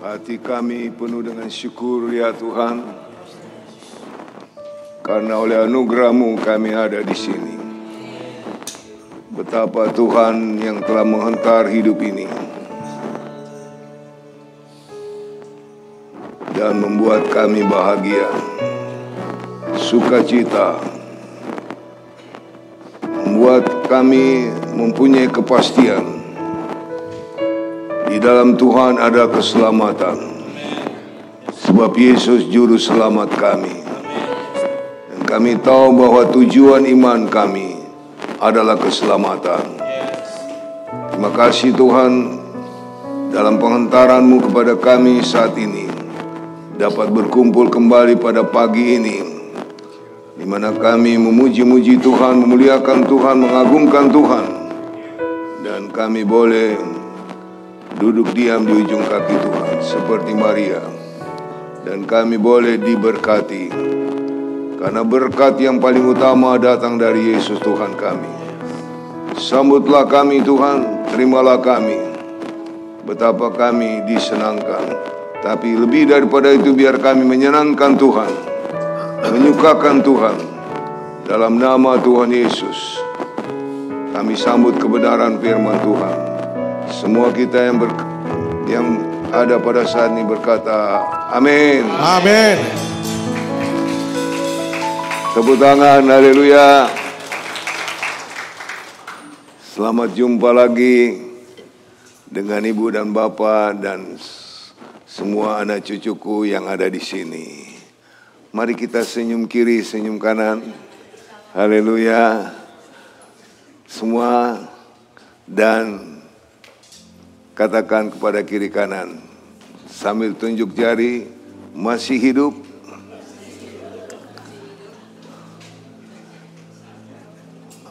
Hati kami penuh dengan syukur ya Tuhan, karena oleh anugerah-Mu kami ada di sini. Betapa Tuhan yang telah menghantar hidup ini dan membuat kami bahagia, sukacita, membuat kami mempunyai kepastian. Di dalam Tuhan ada keselamatan, sebab Yesus juru selamat kami. Dan kami tahu bahwa tujuan iman kami adalah keselamatan. Terima kasih Tuhan, dalam penghantaran-Mu kepada kami saat ini dapat berkumpul kembali pada pagi ini, di mana kami memuji-muji Tuhan, memuliakan Tuhan, mengagungkan Tuhan, dan kami boleh duduk diam di ujung kaki Tuhan seperti Maria, dan kami boleh diberkati karena berkat yang paling utama datang dari Yesus Tuhan kami. Sambutlah kami Tuhan, terimalah kami. Betapa kami disenangkan, tapi lebih daripada itu biar kami menyenangkan Tuhan, menyukakan Tuhan. Dalam nama Tuhan Yesus kami sambut kebenaran firman Tuhan. Semua kita yang ada pada saat ini berkata amin. Amin. Tepuk tangan, haleluya. Selamat jumpa lagi dengan Ibu dan Bapak dan semua anak cucuku yang ada di sini. Mari kita senyum kiri, senyum kanan. Haleluya. Semua, dan katakan kepada kiri kanan sambil tunjuk jari, masih hidup.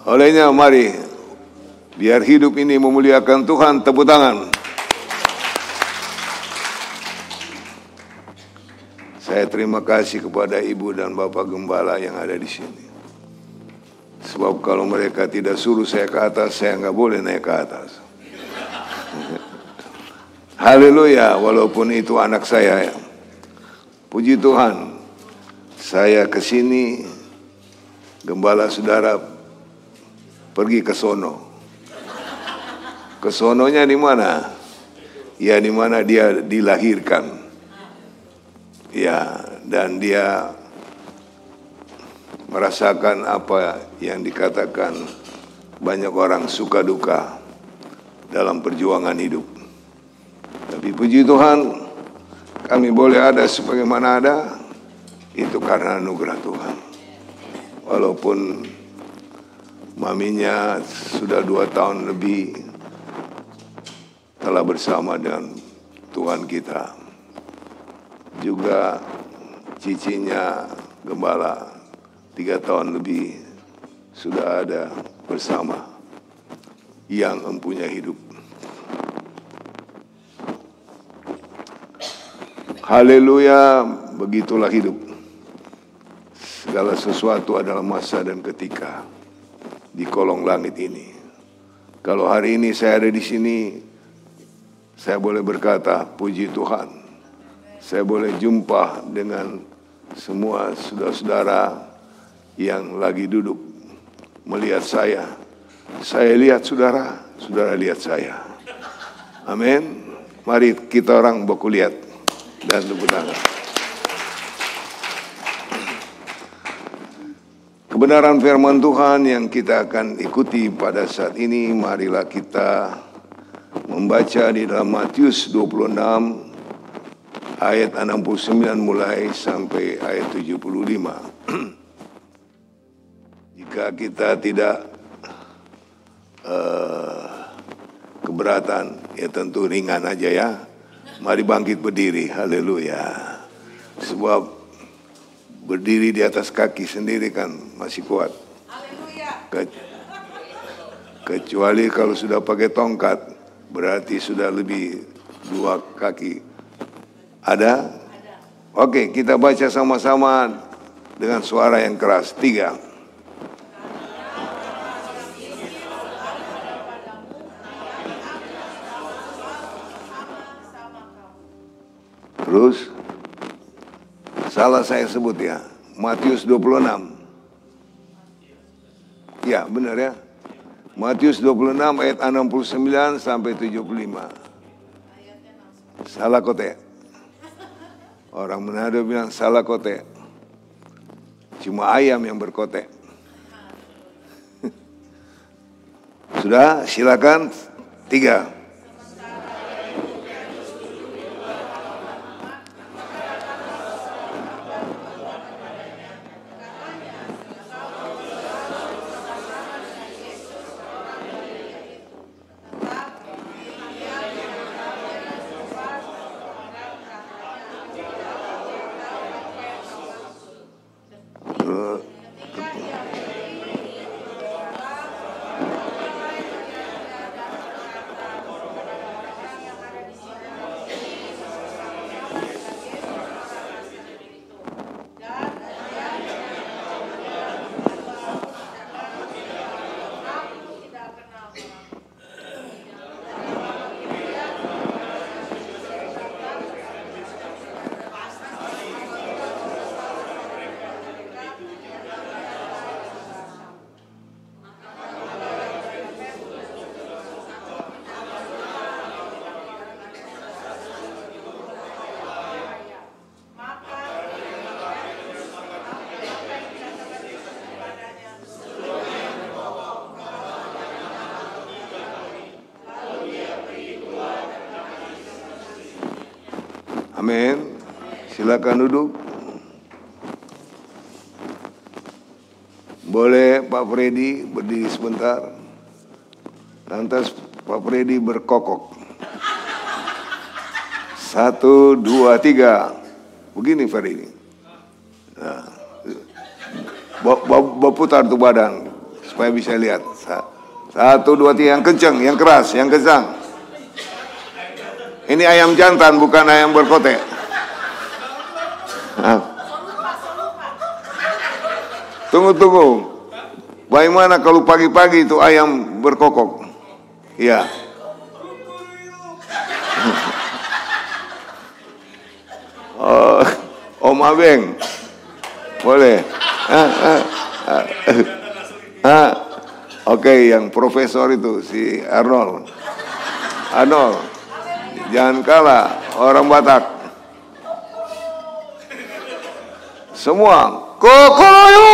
Olehnya mari, biar hidup ini memuliakan Tuhan. Tepuk tangan. Saya terima kasih kepada Ibu dan Bapak Gembala yang ada di sini. Sebab kalau mereka tidak suruh saya ke atas, saya nggak boleh naik ke atas. Haleluya, walaupun itu anak saya ya. Puji Tuhan, saya ke sini, Gembala saudara pergi ke sono. Ke sononya di mana? Ya di mana dia dilahirkan. Ya, dan dia merasakan apa yang dikatakan banyak orang suka duka dalam perjuangan hidup. Tapi puji Tuhan, kami boleh ada sebagaimana ada, itu karena anugerah Tuhan. Walaupun maminya sudah 2 tahun lebih telah bersama dengan Tuhan kita. Juga cicinya Gembala 3 tahun lebih sudah ada bersama yang mempunyai hidup. Haleluya, begitulah hidup. Segala sesuatu adalah masa dan ketika di kolong langit ini. Kalau hari ini saya ada di sini, saya boleh berkata, puji Tuhan. Saya boleh jumpa dengan semua saudara-saudara yang lagi duduk melihat saya. Saya lihat saudara, saudara lihat saya. Amin. Mari kita orang baku lihat dan tepuk tangan. Kebenaran firman Tuhan yang kita akan ikuti pada saat ini, marilah kita membaca di dalam Matius 26 ayat 69 mulai sampai ayat 75. Jika kita tidak keberatan, ya tentu ringan aja ya. Mari bangkit berdiri, haleluya. Sebab berdiri di atas kaki sendiri kan masih kuat. Kecuali kalau sudah pakai tongkat, berarti sudah lebih 2 kaki. Ada? Oke, kita baca sama-sama dengan suara yang keras. 3. Terus salah saya sebut ya, Matius 26. Ya benar ya, Matius 26 ayat 69 sampai 75. Salah kote. Orang Manado bilang salah kote. Cuma ayam yang berkote. Sudah, silakan 3. Amin. Silakan duduk. Boleh Pak Freddy berdiri sebentar. Lantas Pak Freddy berkokok. 1, 2, 3. Begini Freddy. Nah, berputar tuh badan supaya bisa lihat. 1, 2, 3 yang kencang, yang keras, yang kencang. Ini ayam jantan bukan ayam berkote. Nah. Tunggu. Bagaimana kalau pagi-pagi itu ayam berkokok? Ya. Om Abeng. Boleh. Oke, yang profesor itu si Arnold. Jangan kalah orang Batak. Semua kokoyo.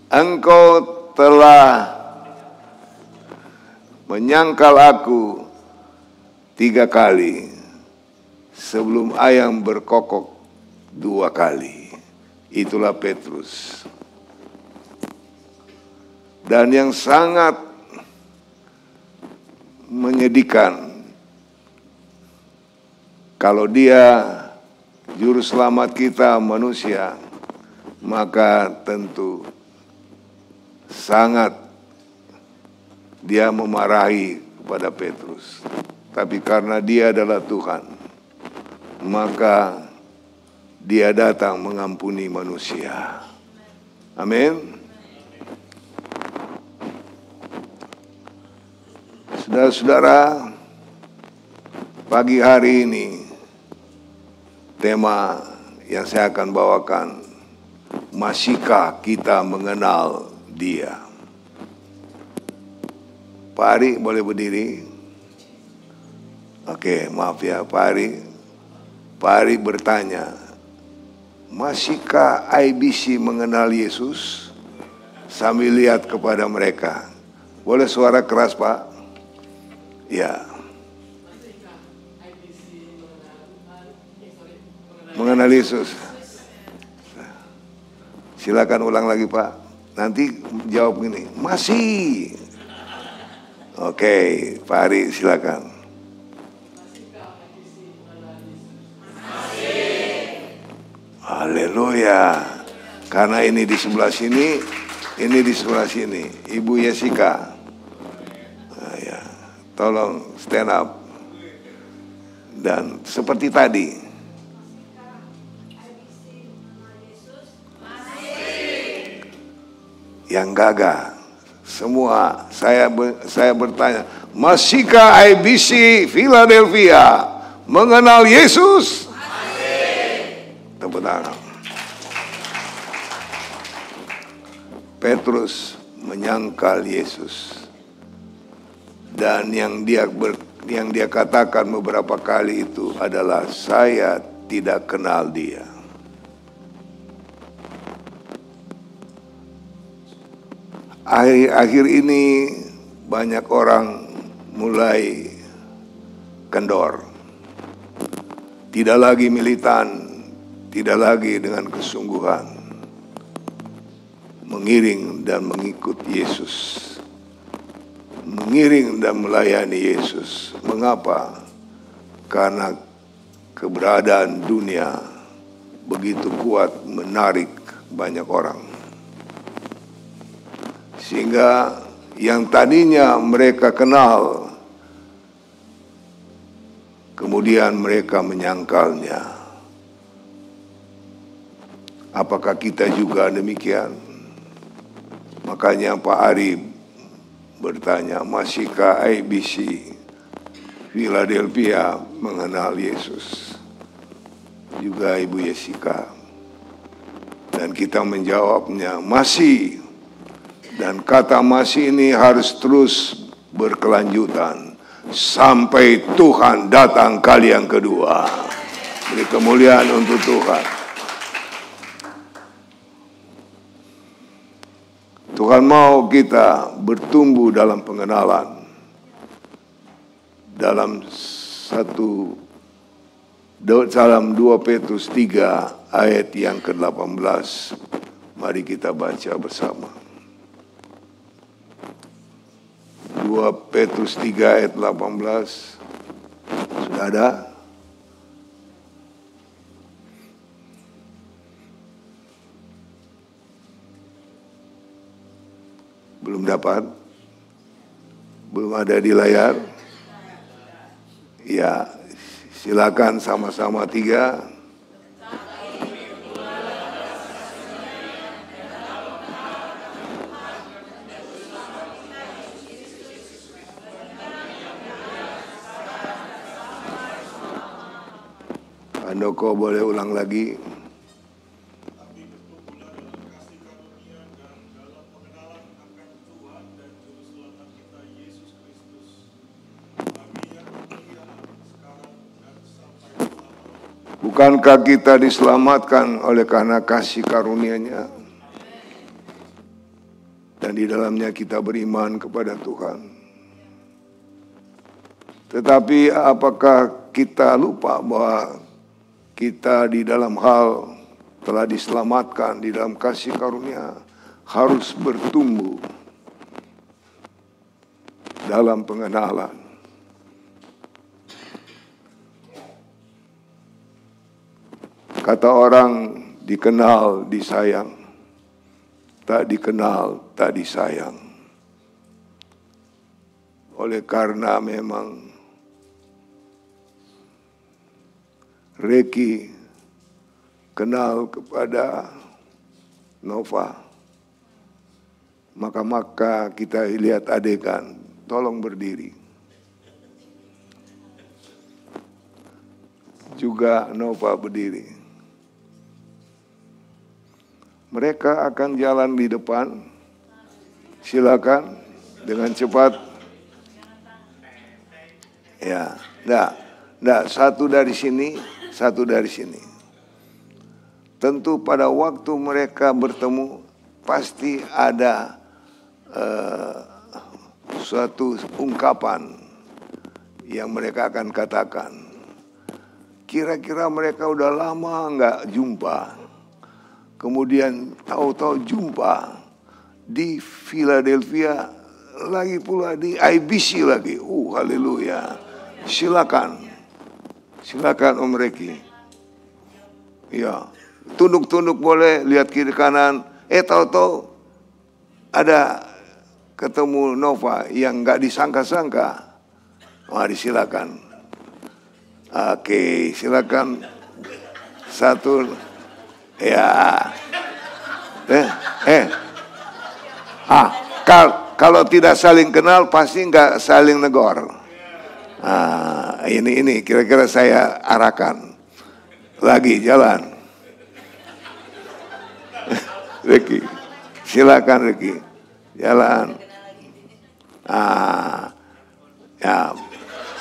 Engkau telah menyangkal aku 3 kali sebelum ayam berkokok 2 kali. Itulah Petrus. Dan yang sangat menyedihkan, kalau dia juru selamat kita manusia, maka tentu sangat dia memarahi kepada Petrus. Tapi karena dia adalah Tuhan, maka dia datang mengampuni manusia. Amin. Saudara-saudara, pagi hari ini tema yang saya akan bawakan, masihkah kita mengenal Dia? Pak Ari boleh berdiri? Oke, maaf ya Pak Ari. Pak Ari bertanya, masihkah IBC mengenal Yesus? Sambil lihat kepada mereka. Boleh suara keras Pak? Ya. Mengenal Yesus. Silakan ulang lagi Pak. Nanti jawab gini, masih. Oke, Pak Ari silakan. Haleluya. Karena ini di sebelah sini, ini di sebelah sini. Ibu Jessica. Tolong stand up. Dan seperti tadi, yang gagah semua, saya bertanya, Masihkah IBC Philadelphia mengenal Yesus? Tepuk tangan. Petrus menyangkal Yesus. Dan yang dia katakan beberapa kali itu adalah, saya tidak kenal dia. Akhir ini banyak orang mulai kendor. Tidak lagi militan, tidak lagi dengan kesungguhan mengiring dan mengikut Yesus. Mengiring dan melayani Yesus. Mengapa? Karena keberadaan dunia begitu kuat menarik banyak orang. Sehingga yang tadinya mereka kenal, kemudian mereka menyangkalnya. Apakah kita juga demikian? Makanya Pak Ari bertanya, masihkah IBC Philadelphia mengenal Yesus? Juga Ibu Jessica. Dan kita menjawabnya, masih. Dan kata masih ini harus terus berkelanjutan sampai Tuhan datang kali yang kedua. Beri kemuliaan untuk Tuhan. Tuhan mau kita bertumbuh dalam pengenalan. Dalam 2 Petrus 3 ayat yang ke-18. Mari kita baca bersama. 2 Petrus 3 ayat 18. Sudah ada? Belum dapat? Belum ada di layar? Ya, silakan sama-sama 3. Andoko boleh ulang lagi. Bukankah kita diselamatkan oleh karena kasih karunia-Nya? Dan di dalamnya kita beriman kepada Tuhan. Tetapi apakah kita lupa bahwa kita di dalam hal telah diselamatkan di dalam kasih karunia harus bertumbuh dalam pengenalan. Kata orang, dikenal disayang, tak dikenal tak disayang. Oleh karena memang Reki kenal kepada Nova, maka kita lihat adegan, tolong berdiri. Juga Nova berdiri. Mereka akan jalan di depan. Silakan dengan cepat. Ya, enggak, satu dari sini, satu dari sini. Tentu pada waktu mereka bertemu pasti ada suatu ungkapan yang mereka akan katakan. Kira-kira mereka udah lama nggak jumpa. Kemudian tahu-tahu jumpa di Philadelphia, lagi pula di IBC lagi. Haleluya. Silakan Om Reki. Ya, tunduk-tunduk boleh, lihat kiri kanan. Tahu-tahu ada ketemu Nova yang nggak disangka-sangka. Mari silakan. Oke, silakan. Satu. Ya. Kalau tidak saling kenal pasti nggak saling negor. Nah, ini kira-kira saya arahkan. Lagi jalan. Ricky, silakan Ricky, jalan.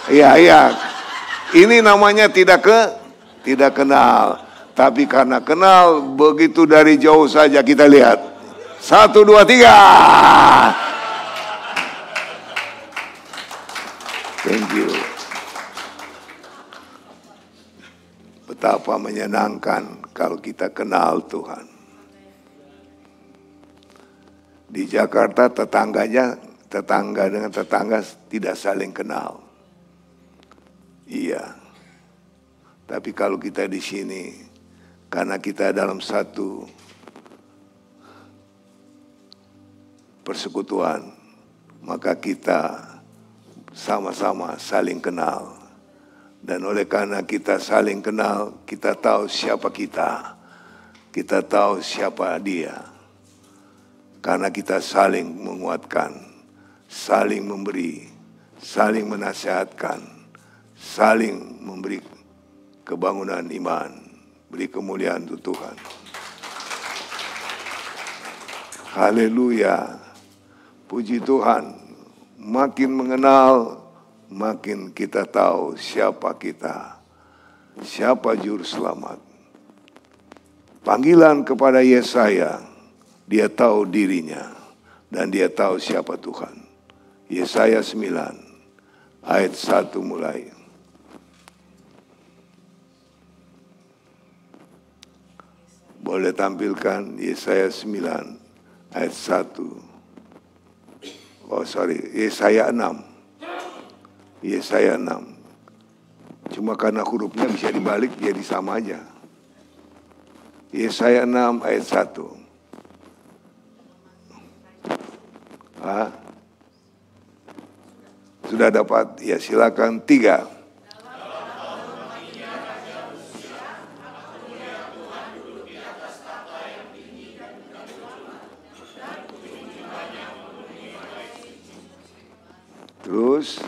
Iya. Ini namanya tidak kenal. Tapi karena kenal, begitu dari jauh saja kita lihat. 1, 2, 3. Thank you. Betapa menyenangkan kalau kita kenal Tuhan. Di Jakarta tetangga dengan tetangga tidak saling kenal. Iya. Tapi kalau kita di sini, karena kita dalam satu persekutuan, maka kita sama-sama saling kenal. Dan oleh karena kita saling kenal, kita tahu siapa kita. Kita tahu siapa dia. Karena kita saling menguatkan, saling memberi, saling menasihatkan, saling memberi kebangunan iman, beri kemuliaan untuk Tuhan. Haleluya. Puji Tuhan. Makin mengenal, makin kita tahu siapa kita. Siapa juru selamat. Panggilan kepada Yesaya. Dia tahu dirinya dan dia tahu siapa Tuhan. Yesaya 9 ayat 1 mulai. Boleh tampilkan Yesaya 9 ayat 1. Yesaya 6. Yesaya 6. Cuma karena hurufnya bisa dibalik jadi sama aja. Yesaya 6 ayat 1. Sudah dapat? Ya silakan 3. Terus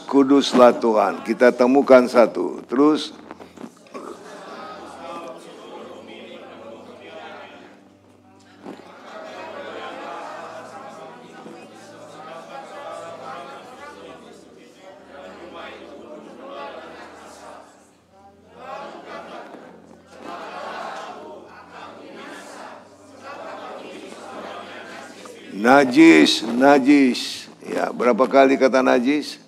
Kuduslah Tuhan. Kita temukan satu. Terus najis. Ya, berapa kali kata najis?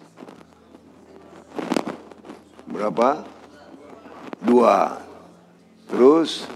Berapa? 2. Terus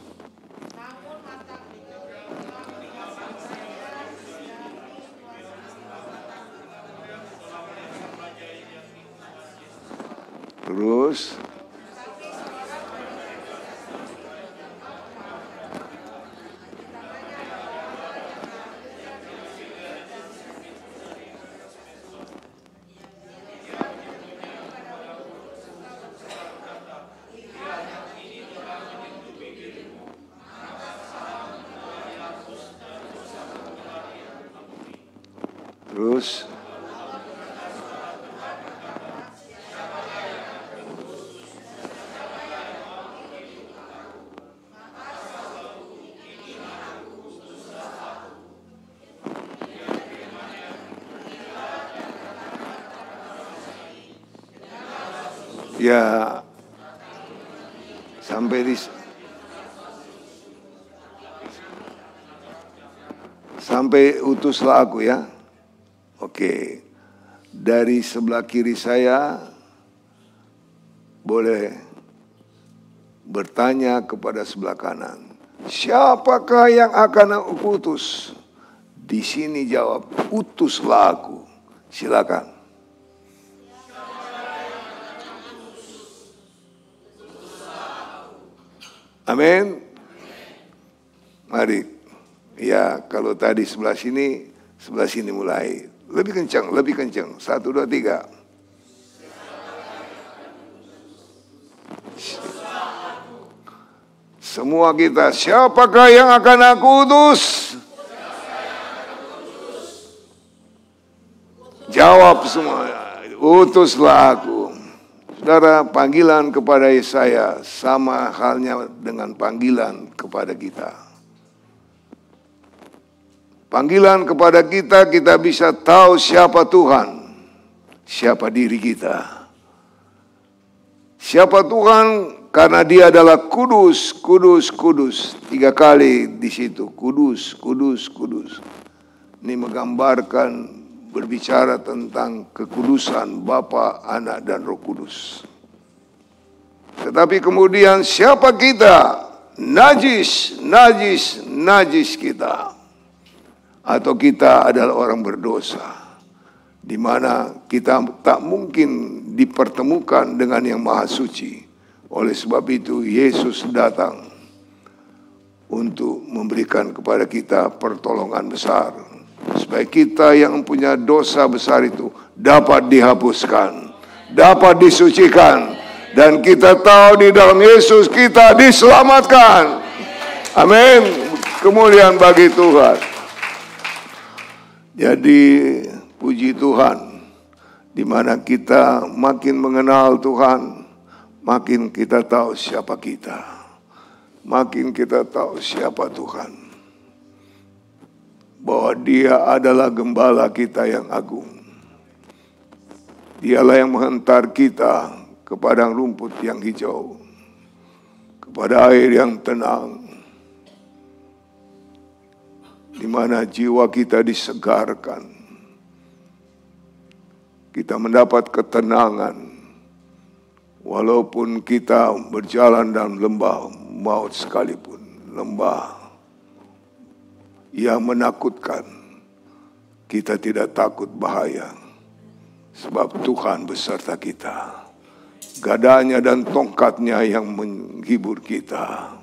ya sampai utuslah aku ya. Oke. Dari sebelah kiri saya boleh bertanya kepada sebelah kanan. Siapakah yang akan aku utus? Di sini jawab, utuslah aku. Silakan. Amin. Mari. Ya, kalau tadi sebelah sini mulai. Lebih kencang. 1, 2, 3. Semua kita, siapakah yang akan aku utus? Jawab semua, utuslah aku. Saudara, panggilan kepada Yesaya sama halnya dengan panggilan kepada kita. Panggilan kepada kita, kita bisa tahu siapa Tuhan, siapa diri kita. Siapa Tuhan? Karena Dia adalah kudus, kudus, kudus. 3 kali di situ, kudus, kudus, kudus. Ini menggambarkan, berbicara tentang kekudusan Bapa, Anak, dan Roh Kudus. Tetapi kemudian siapa kita? Najis, najis, najis kita. Atau kita adalah orang berdosa, di mana kita tak mungkin dipertemukan dengan yang maha suci. Oleh sebab itu Yesus datang untuk memberikan kepada kita pertolongan besar, supaya kita yang punya dosa besar itu dapat dihapuskan, dapat disucikan, dan kita tahu di dalam Yesus kita diselamatkan. Amin. Kemuliaan bagi Tuhan. Jadi puji Tuhan, di mana kita makin mengenal Tuhan, makin kita tahu siapa kita, makin kita tahu siapa Tuhan. Bahwa Dia adalah gembala kita yang agung. Dialah yang menghantar kita ke padang rumput yang hijau, kepada air yang tenang, di mana jiwa kita disegarkan. Kita mendapat ketenangan, walaupun kita berjalan dalam lembah maut sekalipun, lembah yang menakutkan, kita tidak takut bahaya, sebab Tuhan beserta kita. Gadanya dan tongkatnya yang menghibur kita.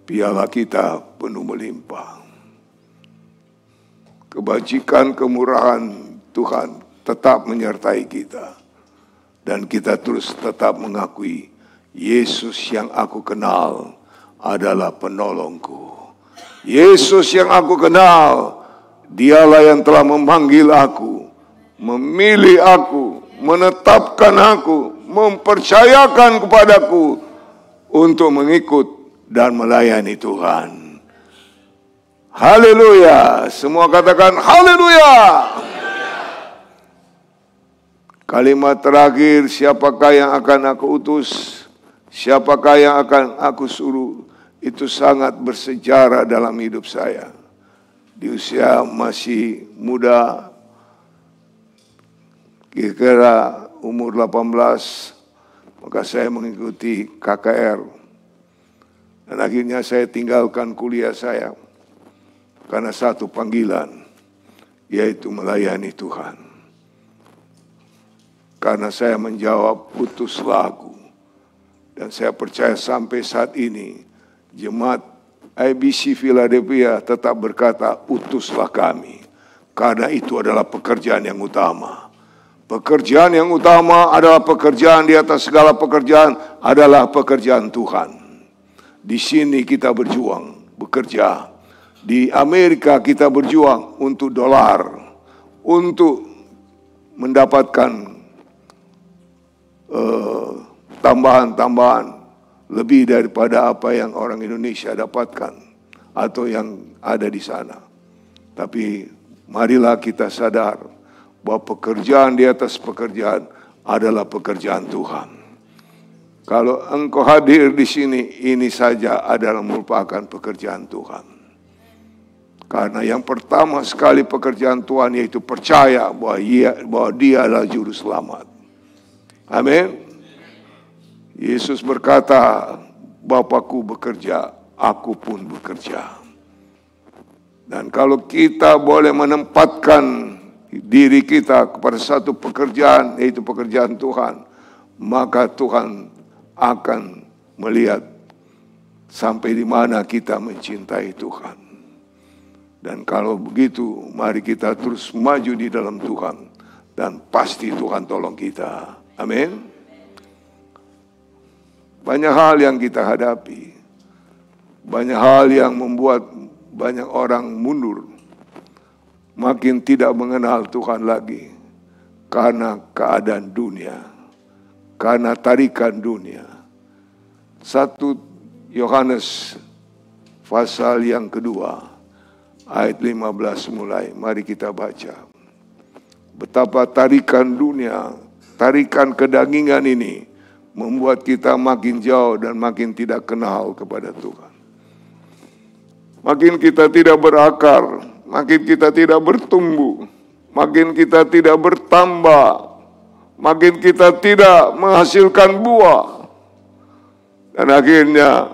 Piala kita penuh melimpah. Kebajikan, kemurahan Tuhan tetap menyertai kita. Dan kita terus tetap mengakui, Yesus yang aku kenal adalah penolongku. Yesus yang aku kenal, Dialah yang telah memanggil aku, memilih aku, menetapkan aku, mempercayakan kepadaku untuk mengikut dan melayani Tuhan. Haleluya. Semua katakan haleluya. Kalimat terakhir, siapakah yang akan aku utus? Siapakah yang akan aku suruh? Itu sangat bersejarah dalam hidup saya. Di usia masih muda, kira-kira umur 18, maka saya mengikuti KKR. Dan akhirnya saya tinggalkan kuliah saya karena satu panggilan, yaitu melayani Tuhan. Karena saya menjawab, utuslah aku. Dan saya percaya sampai saat ini, jemaat IBC Philadelphia tetap berkata, utuslah kami. Karena itu adalah pekerjaan yang utama. Pekerjaan yang utama adalah pekerjaan di atas segala pekerjaan, adalah pekerjaan Tuhan. Di sini kita berjuang, bekerja. Di Amerika kita berjuang untuk dolar, untuk mendapatkan tambahan-tambahan lebih daripada apa yang orang Indonesia dapatkan atau yang ada di sana. Tapi marilah kita sadar bahwa pekerjaan di atas pekerjaan adalah pekerjaan Tuhan. Kalau engkau hadir di sini, ini saja adalah merupakan pekerjaan Tuhan. Karena yang pertama sekali pekerjaan Tuhan yaitu percaya bahwa Dia adalah juru selamat. Amin. Yesus berkata, Bapakku bekerja, aku pun bekerja. Dan kalau kita boleh menempatkan diri kita kepada satu pekerjaan, yaitu pekerjaan Tuhan, maka Tuhan akan melihat sampai di mana kita mencintai Tuhan. Dan kalau begitu, mari kita terus maju di dalam Tuhan, dan pasti Tuhan tolong kita. Amin. Banyak hal yang kita hadapi, banyak hal yang membuat banyak orang mundur, makin tidak mengenal Tuhan lagi, karena keadaan dunia, karena tarikan dunia. 1 Yohanes pasal yang kedua, ayat 15 mulai, mari kita baca. Betapa tarikan dunia, tarikan kedagingan ini membuat kita makin jauh dan makin tidak kenal kepada Tuhan. Makin kita tidak berakar, makin kita tidak bertumbuh, makin kita tidak bertambah, makin kita tidak menghasilkan buah. Dan akhirnya,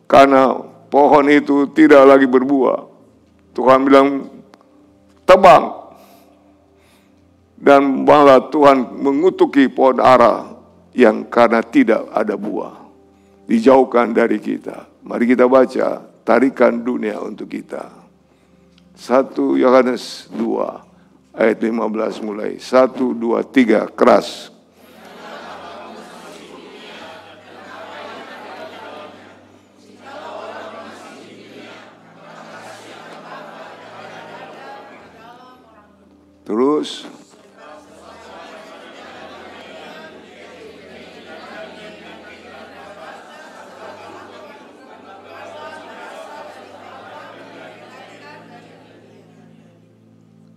karena pohon itu tidak lagi berbuah, Tuhan bilang tebang. Dan malah Tuhan mengutuki pohon ara yang karena tidak ada buah, dijauhkan dari kita. Mari kita baca tarikan dunia untuk kita. 1 Yohanes 2 ayat 15 mulai. 1, 2, 3, keras. Terus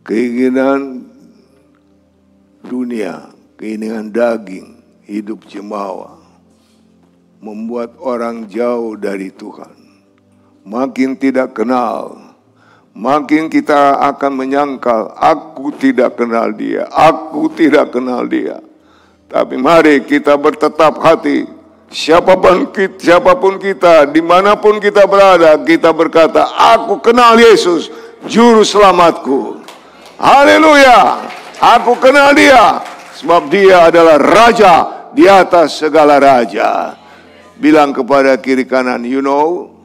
keinginan dunia, keinginan daging, hidup jemawa, membuat orang jauh dari Tuhan. Makin tidak kenal, makin kita akan menyangkal, aku tidak kenal dia, aku tidak kenal dia. Tapi mari kita bertetap hati, siapapun kita, dimanapun kita berada, kita berkata, aku kenal Yesus, Juru Selamatku. Haleluya, aku kenal dia, sebab dia adalah Raja di atas segala raja. Bilang kepada kiri kanan, you know.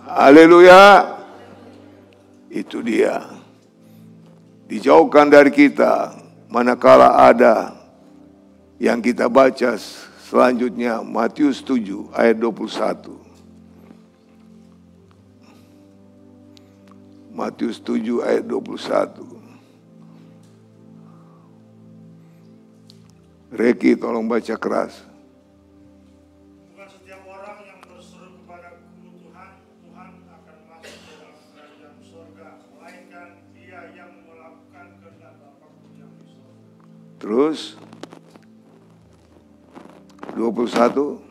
Haleluya. Itu dia. Dijauhkan dari kita, manakala ada yang kita baca selanjutnya, Matius 7 ayat 21. Matius 7 ayat 21. Reki tolong baca keras. Bukan setiap orang yang berseru kepadaku Tuhan, Tuhan akan masuk dalam kerajaan surga, melainkan dia yang melakukan kehendak Bapa-Ku yang di surga. Terus 21.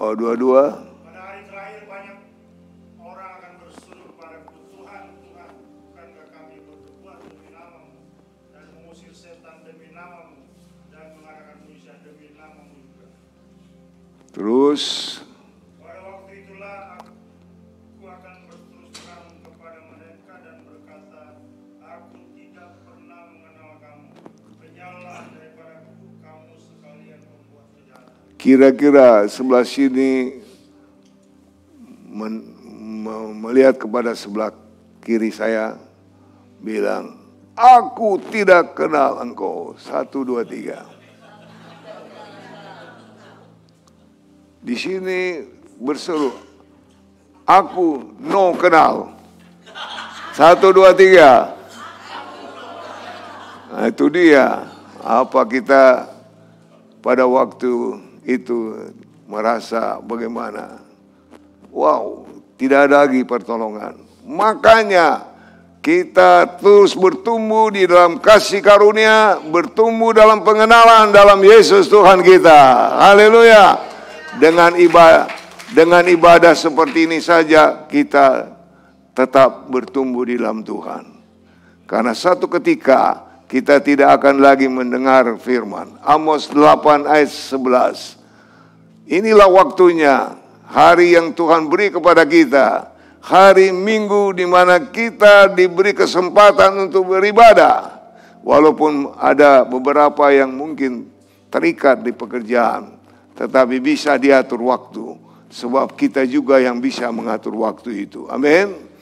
Oh, 22. Pada hari terakhir banyak orang akan berseru kepadaku, Tuhan, Tuhan, bukankah kami berbuat demi nama-Mu dan mengusir setan demi nama-Mu dan mengadakan mujizat demi nama-Mu juga. Terus Pada waktu itulah aku akan berterus terang kepada mereka dan berkata, aku tidak pernah mengenal kamu. Penyalahlah daripadaku kamu sekalian pembuat kejahatan. kira-kira sebelah sini melihat kepada sebelah kiri saya, bilang, aku tidak kenal engkau. 1, 2, 3. Di sini berseru, aku no kenal. 1, 2, 3. Nah, itu dia. Apa kita pada waktu itu merasa bagaimana? Wow, tidak ada lagi pertolongan. Makanya kita terus bertumbuh di dalam kasih karunia, bertumbuh dalam pengenalan dalam Yesus Tuhan kita. Haleluya. Dengan ibadah seperti ini saja kita tetap bertumbuh di dalam Tuhan. Karena satu ketika kita tidak akan lagi mendengar firman. Amos 8 ayat 11. Inilah waktunya, hari yang Tuhan beri kepada kita. Hari Minggu di mana kita diberi kesempatan untuk beribadah. walaupun ada beberapa yang mungkin terikat di pekerjaan, tetapi bisa diatur waktu, sebab kita juga yang bisa mengatur waktu itu. Amin.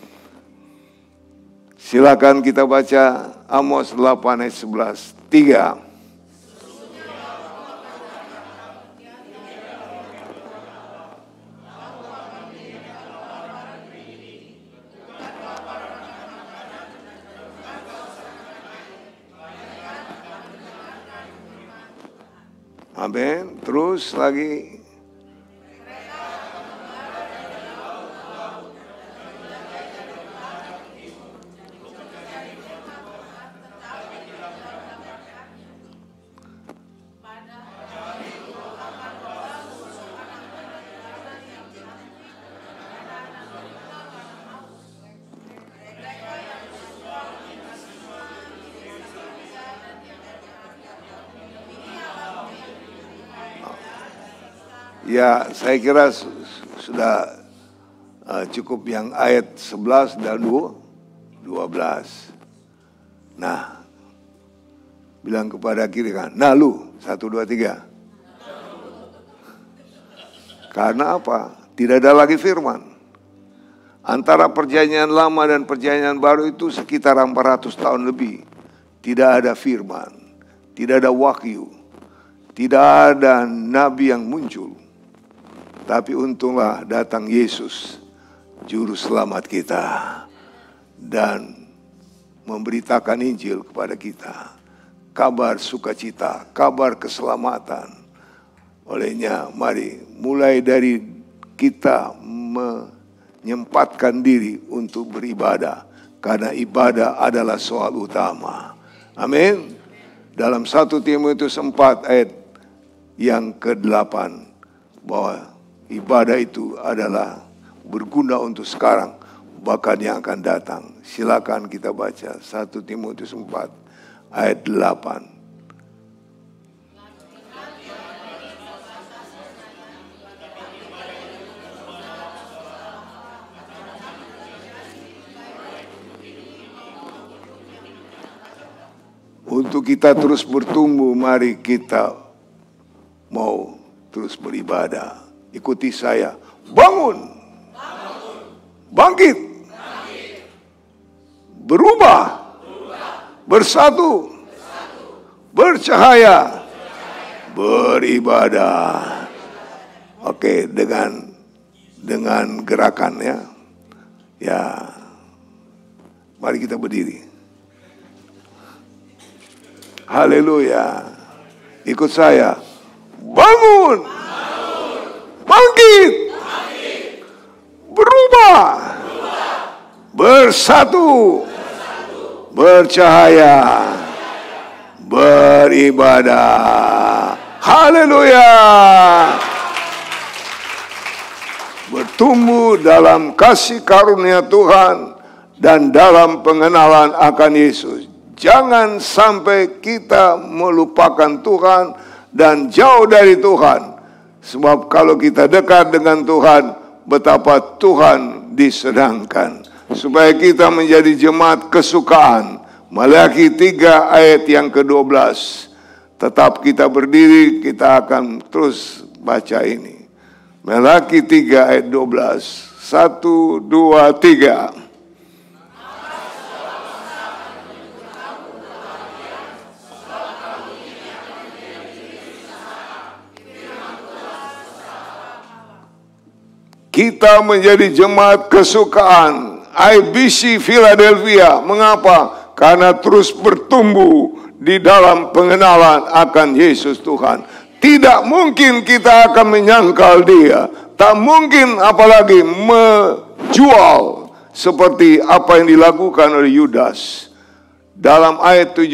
Silakan kita baca Amos 8 ayat 11. 3. Amin. Terus lagi. Ya, saya kira sudah cukup yang ayat 11 dan 12. Nah, bilang kepada kiri kan, nah lu, 1, 2, 3. Karena apa? Tidak ada lagi firman. Antara perjanjian lama dan perjanjian baru itu sekitar 400 tahun lebih. Tidak ada firman, tidak ada wahyu, tidak ada nabi yang muncul. Tapi untunglah datang Yesus, juru selamat kita, dan memberitakan Injil kepada kita. Kabar sukacita, kabar keselamatan. Olehnya mari mulai dari kita menyempatkan diri untuk beribadah. Karena ibadah adalah soal utama. Amin. Dalam 1 Timotius 4 ayat yang ke-8. Bahwa ibadah itu adalah berguna untuk sekarang, bahkan yang akan datang. Silakan kita baca 1 Timotius 4 ayat 8. Untuk kita terus bertumbuh, mari kita mau terus beribadah. Ikuti saya. Bangun. Bangkit. Berubah. Bersatu. Bercahaya. Beribadah. Oke, dengan gerakan ya. Ya. Mari kita berdiri. Haleluya. Ikut saya. Bangun. Bangkit. Berubah. Bersatu. Bercahaya. Beribadah. Haleluya. Bertumbuh dalam kasih karunia Tuhan dan dalam pengenalan akan Yesus. Jangan sampai kita melupakan Tuhan dan jauh dari Tuhan. Sebab kalau kita dekat dengan Tuhan, betapa Tuhan disenangkan. Supaya kita menjadi jemaat kesukaan. Maleakhi 3 ayat yang ke-12. Tetap kita berdiri, kita akan terus baca ini. Maleakhi 3 ayat 12. 1, 2, 3. Kita menjadi jemaat kesukaan IBC Philadelphia. Mengapa? Karena terus bertumbuh di dalam pengenalan akan Yesus Tuhan. Tidak mungkin kita akan menyangkal Dia. Tak mungkin apalagi menjual seperti apa yang dilakukan oleh Yudas. Dalam ayat 17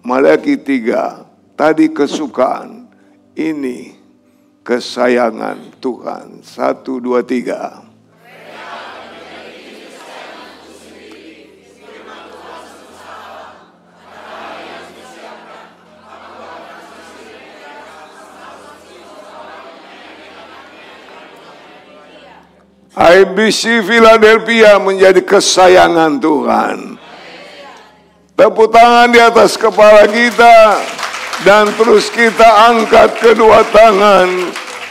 Maleakhi 3, tadi kesukaan, ini kesayangan Tuhan. 1, 2, 3. IBC Philadelphia menjadi kesayangan Tuhan. Tepuk tangan di atas kepala kita. Dan terus kita angkat kedua tangan.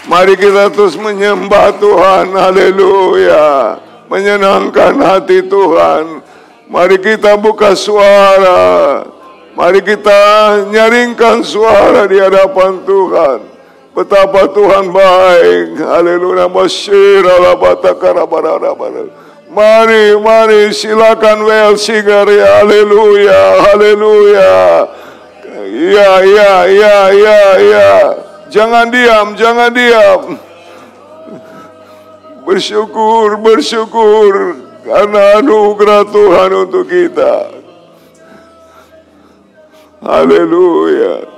Mari kita terus menyembah Tuhan. Haleluya. Menyenangkan hati Tuhan. Mari kita buka suara. Mari kita nyaringkan suara di hadapan Tuhan. Betapa Tuhan baik. Haleluya. Mari silakan well singer ya. Haleluya. Haleluya. Ya. Jangan diam. Bersyukur karena anugerah Tuhan untuk kita. Haleluya.